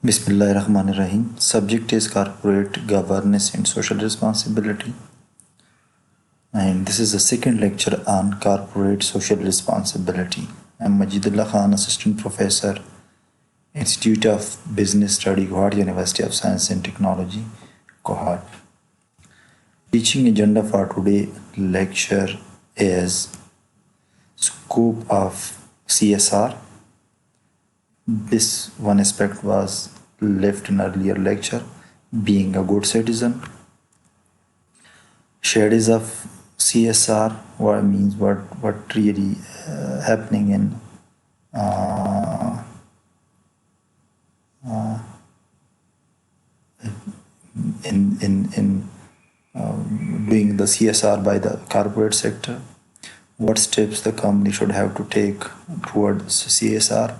Bismillahirrahmanirrahim. Subject is corporate governance and social responsibility. And this is the second lecture on corporate social responsibility. I'm Majidullah Khan, Assistant Professor, Institute of Business Study, Guwahati University of Science and Technology, Guwahati. Teaching agenda for today lecture is scope of CSR. This one aspect was left in earlier lecture, being a good citizen. Shades of CSR, what really happening in doing the CSR by the corporate sector. What steps the company should have to take towards CSR.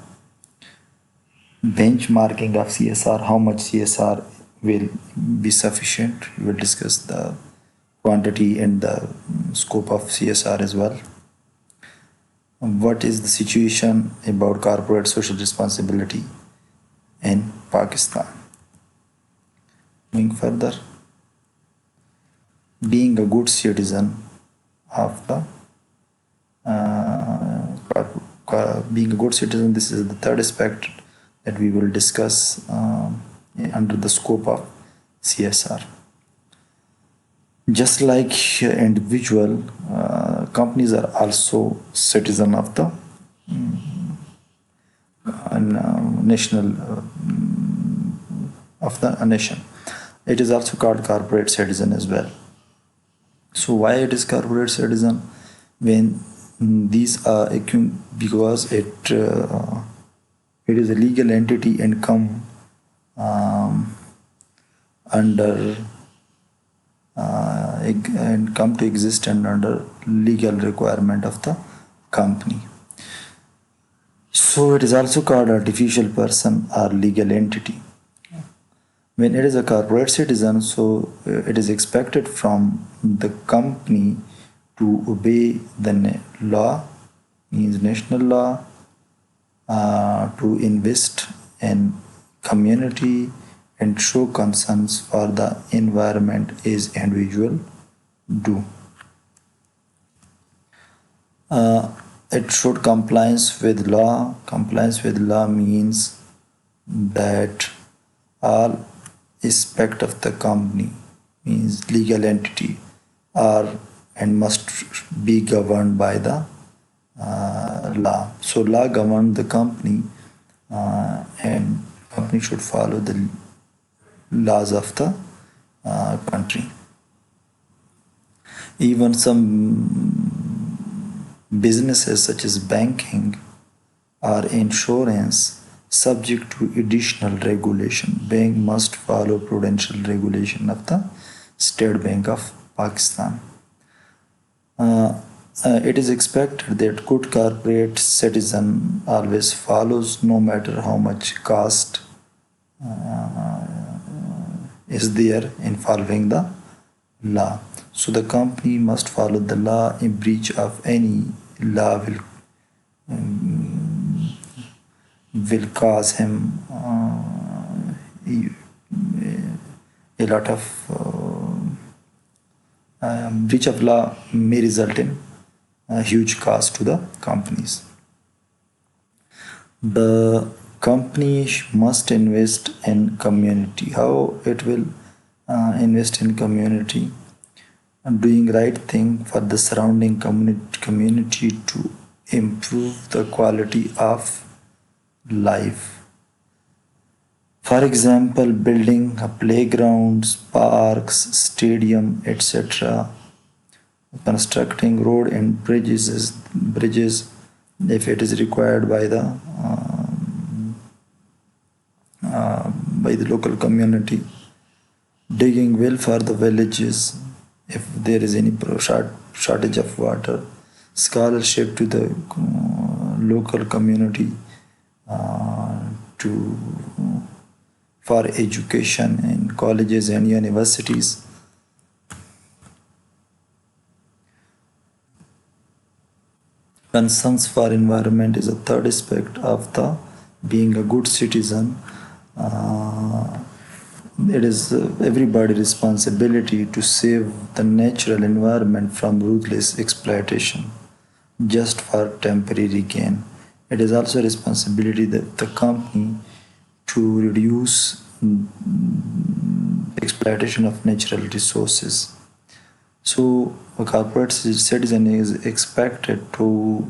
Benchmarking of CSR, how much CSR will be sufficient. We will discuss the quantity and the scope of CSR as well. What is the situation about corporate social responsibility in Pakistan? Moving further, being a good citizen of the being a good citizen, this is the third aspect that we will discuss under the scope of CSR. Just like individual, companies are also citizen of the national of the nation. It is also called corporate citizen as well. So why it is corporate citizen? When these are because it is a legal entity and come under and come to exist and under legal requirement of the company. So it is also called artificial person or legal entity. When it is a corporate citizen, so it is expected from the company to obey the law, means national law, to invest in community and show concerns for the environment as individual do. It should compliance with law. Compliance with law means that all aspect of the company, means legal entity, are and must be governed by the law. So law governs the company, and company should follow the laws of the country. Even some businesses such as banking or insurance subject to additional regulation. Bank must follow prudential regulation of the State Bank of Pakistan. It is expected that good corporate citizen always follows, no matter how much cost is there in following the law. So the company must follow the law. In breach of any law will cause him a lot of breach of law may result in a huge cost to the companies. The company must invest in community. How it will invest in community? Doing right thing for the surrounding community to improve the quality of life. For example, building playgrounds, parks, stadium, etc. Constructing road and bridges if it is required by the local community. Digging well for the villages if there is any shortage of water. Scholarship to the local community for education in colleges and universities. Concerns for environment is a third aspect of the being a good citizen. Uh, it is everybody's responsibility to save the natural environment from ruthless exploitation just for temporary gain. It is also a responsibility that the company to reduce exploitation of natural resources. So a corporate citizen is expected to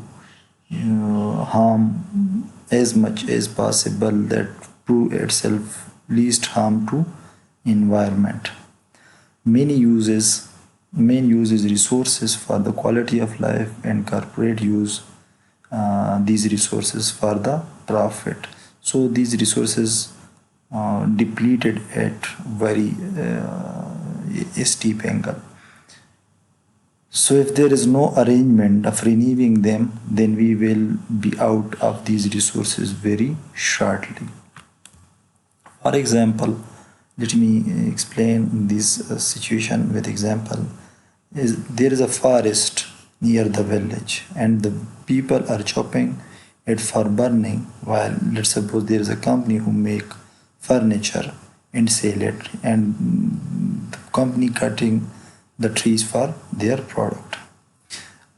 harm as much as possible that prove itself least harm to environment. Many uses main uses resources for the quality of life and corporate use these resources for the profit. So these resources depleted at very steep angle. So if there is no arrangement of renewing them, then we will be out of these resources very shortly. For example, let me explain this situation with example. There is a forest near the village and the people are chopping it for burning, while let's suppose there is a company who make furniture and sell it, and the company cutting the trees for their product.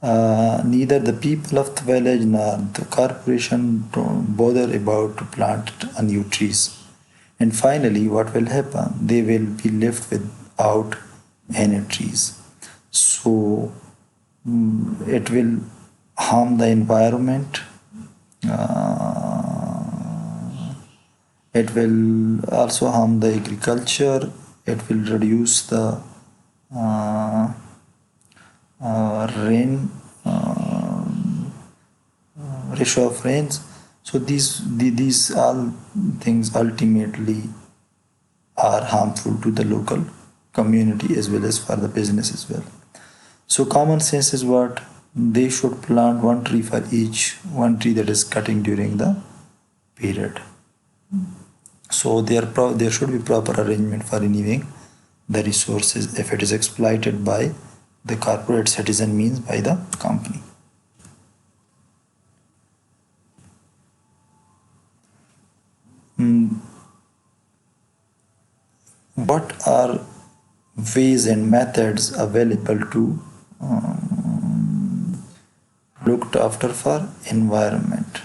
Neither the people of the village nor the corporation don't bother about to plant a new trees. And finally, what will happen? They will be left without any trees. So it will harm the environment. It will also harm the agriculture. It will reduce the rain ratio of rains. So these all things ultimately are harmful to the local community as well as for the business as well. So common sense is what they should plant one tree for each one tree that is cutting during the period. So there should be proper arrangement for renewing the resources if it is exploited by the corporate citizen, means by the company. What are ways and methods available to looked after for environment?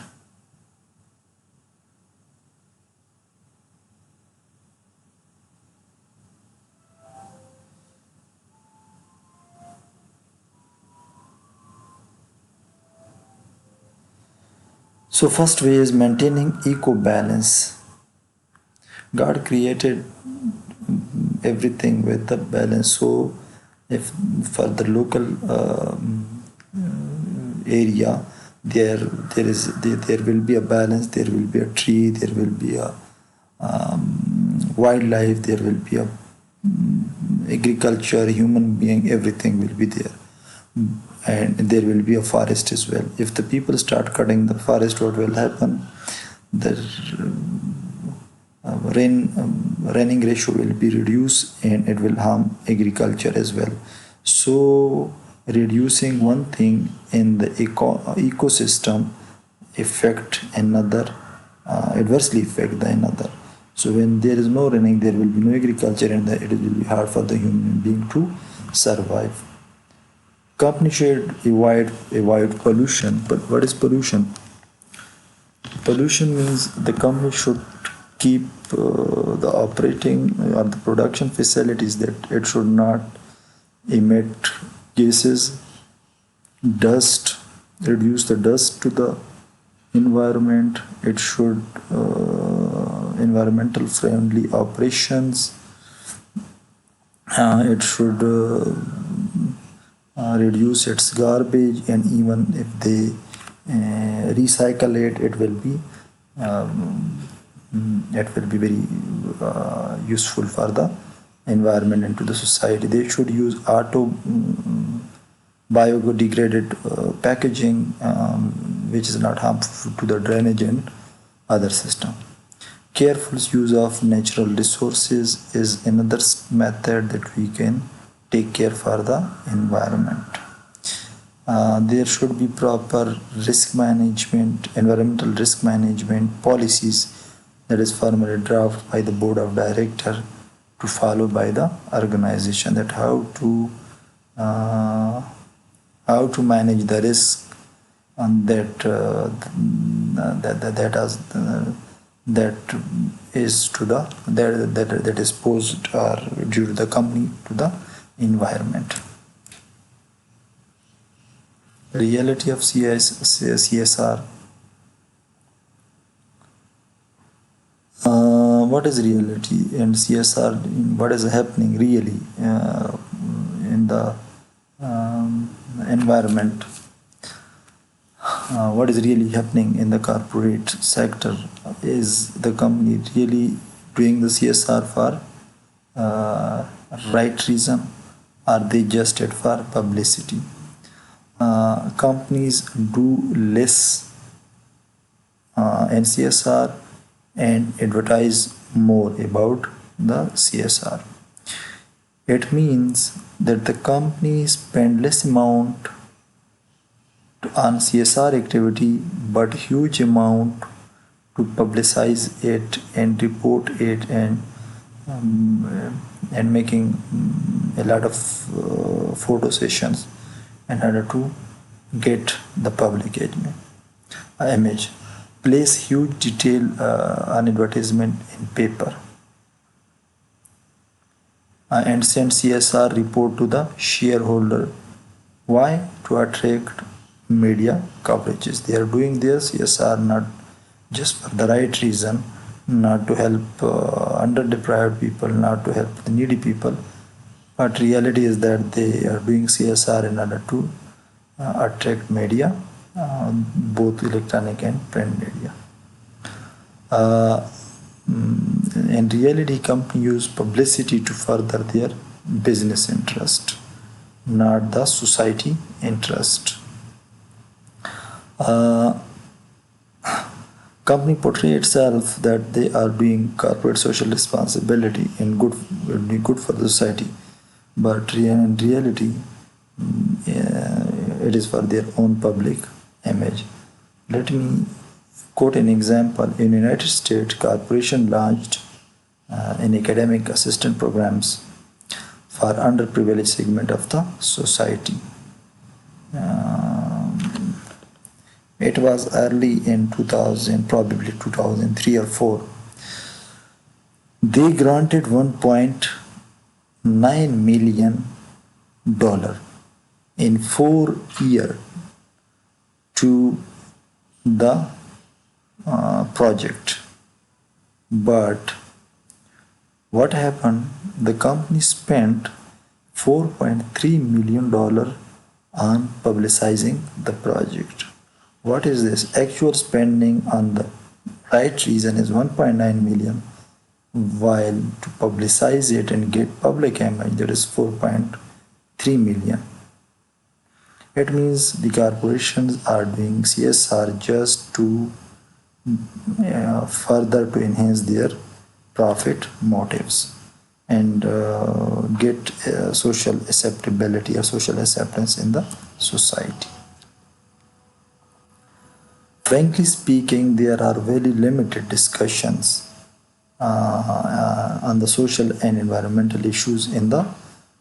So first way is maintaining eco balance. God created everything with the balance. So if for the local area there will be a balance, there will be a tree, there will be a wildlife, there will be a agriculture, human being, everything will be there, and there will be a forest as well. If the people start cutting the forest, what will happen? The raining ratio will be reduced and it will harm agriculture as well. So reducing one thing in the ecosystem affect another, adversely affect the another. So when there is no raining, there will be no agriculture, and it will be hard for the human being to survive. Company should avoid pollution. But what is pollution? Pollution means the company should keep the operating or the production facilities that it should not emit gases, dust, reduce the dust to the environment. It should environmental friendly operations. It should reduce its garbage, and even if they recycle it, it will be very useful for the environment and to the society. They should use biodegraded packaging, which is not harmful to the drainage and other system. Careful use of natural resources is another method that we can take care for the environment. There should be proper risk management, environmental risk management policies that is formally drafted by the board of director to follow by the organization, that how to manage the risk and that is to the that is posed or due to the company to the environment. Reality of CSR. What is reality and CSR? What is happening really in the environment? What is really happening in the corporate sector? Is the company really doing the CSR for right reason? Are they just it for publicity? Companies do less in CSR and advertise more about the CSR. It means that the company spend less amount on CSR activity but huge amount to publicize it and report it and making a lot of photo sessions in order to get the public image. Place huge detail on advertisement in paper and send CSR report to the shareholder. Why? To attract media coverages. They are doing their CSR not just for the right reason, not to help underdeprived people, not to help the needy people, but reality is that they are doing CSR in order to attract media, both electronic and print media. In reality, companies use publicity to further their business interest, not the society interest. Company portray itself that they are doing corporate social responsibility and will be good for the society, but in reality, it is for their own public image. Let me quote an example. In the United States, corporation launched in academic assistant programs for underprivileged segment of the society. It was early in 2000, probably 2003 or 4. They granted $1.9 million in 4 years to the project. But what happened? The company spent $4.3 million on publicizing the project. What is this? Actual spending on the right reason is 1.9 million, while to publicize it and get public image, there is 4.3 million. It means the corporations are doing CSR just to further to enhance their profit motives and get social acceptability or social acceptance in the society. Frankly speaking, there are very limited discussions on the social and environmental issues in the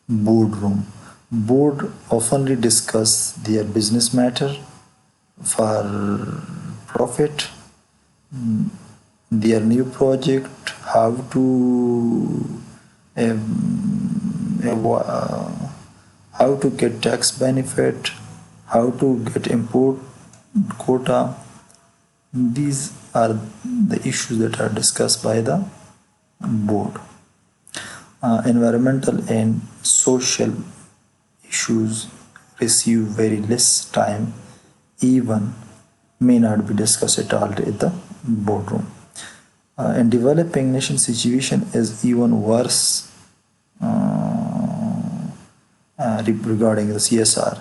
boardroom. Board oftenly discuss their business matter for profit, their new project, how to get tax benefit, how to get import quota. These are the issues that are discussed by the board. Environmental and social issues receive very less time, even may not be discussed at all at the boardroom. In developing nation situation is even worse regarding the CSR.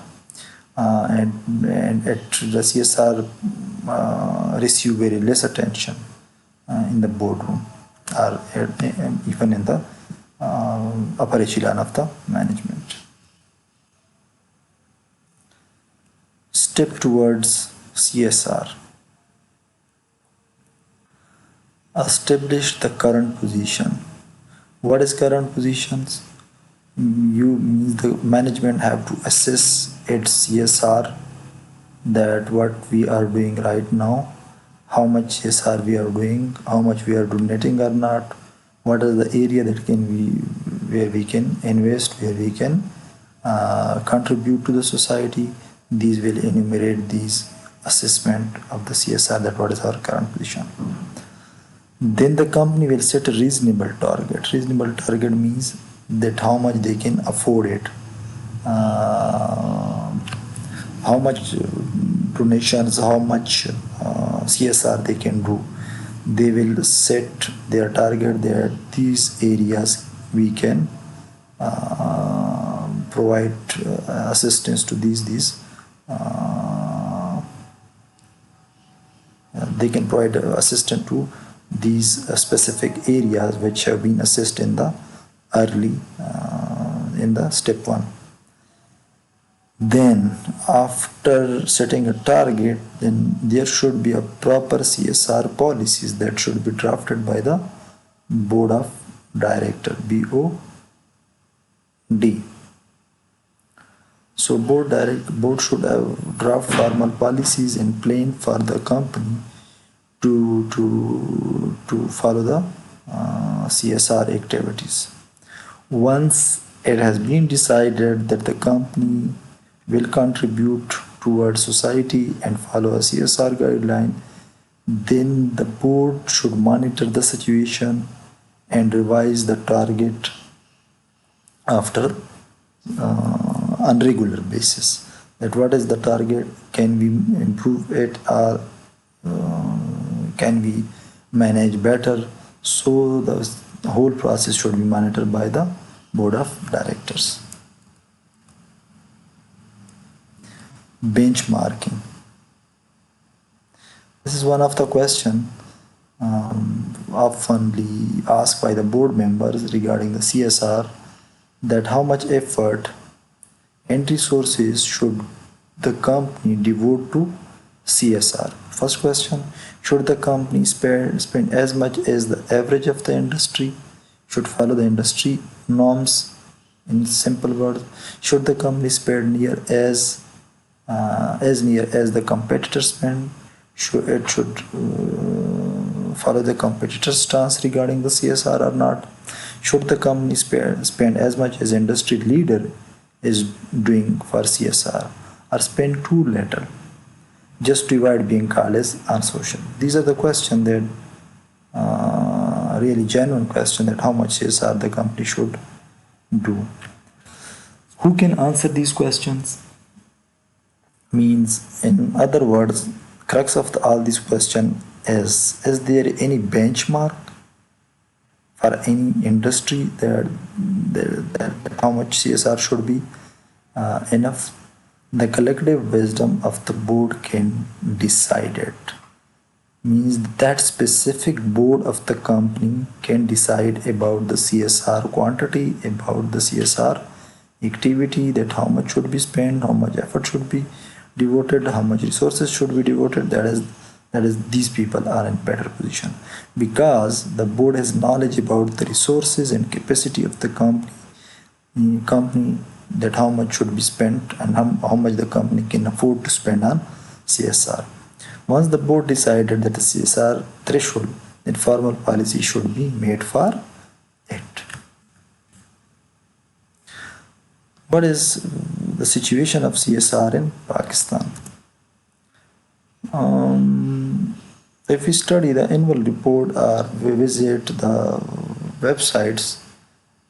And at the CSR receive very less attention in the boardroom or even in the upper echelon of the management. Step towards CSR. establish the current position. What is current positions? You means the management have to assess its CSR, that what we are doing right now, how much CSR we are doing, how much we are donating or not, what is the area that where we can invest, where we can contribute to the society. These will enumerate these assessment of the CSR, that what is our current position. Then the company will set a reasonable target. Reasonable target means that how much they can afford it, how much donations, how much CSR they can do. They will set their target there. These areas we can provide assistance to these they can provide assistance to these specific areas which have been assessed in the early in the step 1. Then after setting a target, then there should be a proper CSR policies that should be drafted by the board of director, BOD. So board should have draft formal policies in plan for the company to follow the CSR activities. Once it has been decided that the company will contribute towards society and follow a CSR guideline, then the board should monitor the situation and revise the target after on regular basis. That what is the target, can we improve it, or can we manage better? So the whole process should be monitored by the board of directors. Benchmarking. This is one of the questions oftenly asked by the board members regarding the CSR, that how much effort and resources should the company devote to CSR. First question, should the company spend as much as the average of the industry, should follow the industry norms? In simple words, should the company spend near as the competitors spend? It should follow the competitor's stance regarding the CSR or not? Should the company spend as much as industry leader is doing for CSR, or spend too little, just to avoid being called as unsocial? These are the questions that really genuine question, that how much CSR the company should do. Who can answer these questions? Means, in other words, crux of all these questions is there any benchmark for any industry that how much CSR should be enough? The collective wisdom of the board can decide it. Means that specific board of the company can decide about the CSR quantity, about the CSR activity, that how much should be spent, how much effort should be devoted, how much resources should be devoted. That is these people are in better position, because the board has knowledge about the resources and capacity of the company, that how much should be spent and how much the company can afford to spend on CSR. Once the board decided that the CSR threshold, then formal policy should be made for it. What is the situation of CSR in Pakistan? If we study the annual report or we visit the websites,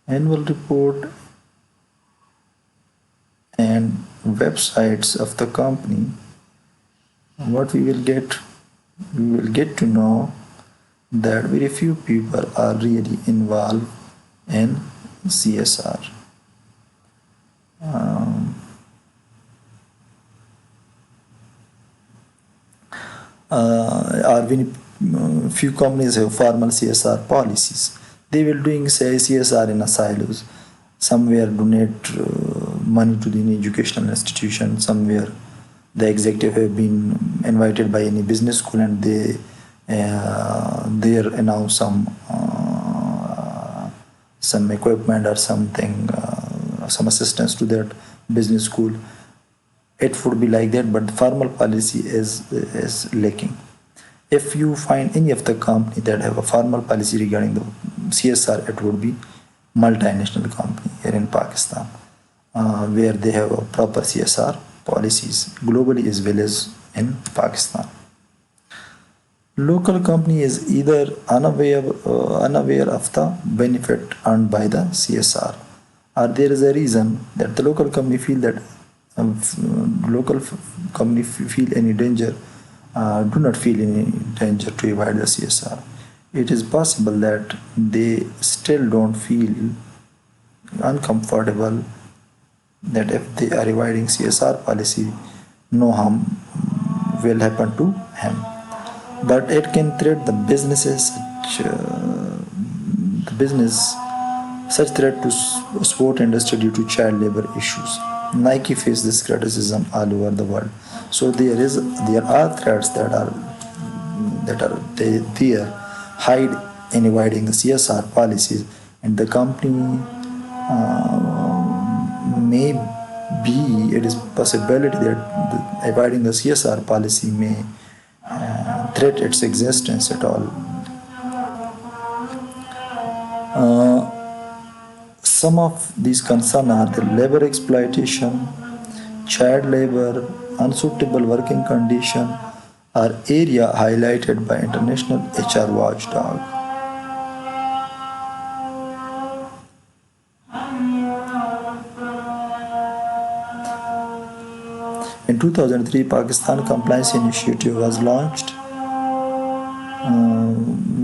annual report and websites of the company, what we will get to know that very few people are really involved in CSR. Or very few companies have formal CSR policies. They will doing, say, CSR in a silos. Somewhere donate money to the educational institution, somewhere the executive have been invited by any business school and they there now some equipment or something, some assistance to that business school. It would be like that, but the formal policy is lacking. If you find any of the company that have a formal policy regarding the CSR, it would be multinational company here in Pakistan, where they have a proper CSR policies globally as well as in Pakistan. Local company is either unaware of the benefit earned by the CSR, or there is a reason that the local company feel that company feel any danger, do not feel any danger to avoid the CSR. It is possible that they still don't feel uncomfortable that if they are avoiding CSR policy, no harm will happen to him. But it can threat the businesses, such threat to sport industry due to child labor issues. Nike face this criticism all over the world. So there are threats that are there hide in avoiding the CSR policies, and the company may be, it is possibility that avoiding the CSR policy may threat its existence at all. Some of these concerns are the labor exploitation, child labor, unsuitable working condition, are area highlighted by International HR Watchdog. In 2003, Pakistan Compliance Initiative was launched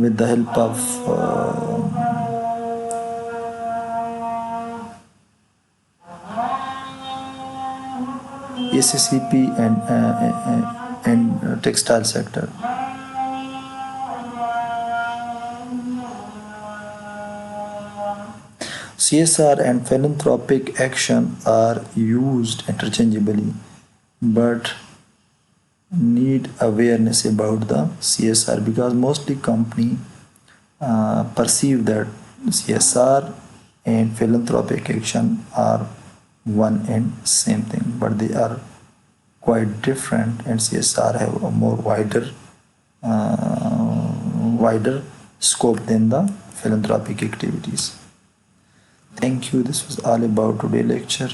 with the help of ACCP and textile sector. CSR and philanthropic action are used interchangeably, but need awareness about the CSR, because mostly company perceive that CSR and philanthropic action are one and same thing, but they are quite different, and CSR have a more wider scope than the philanthropic activities. Thank you. This was all about today's lecture.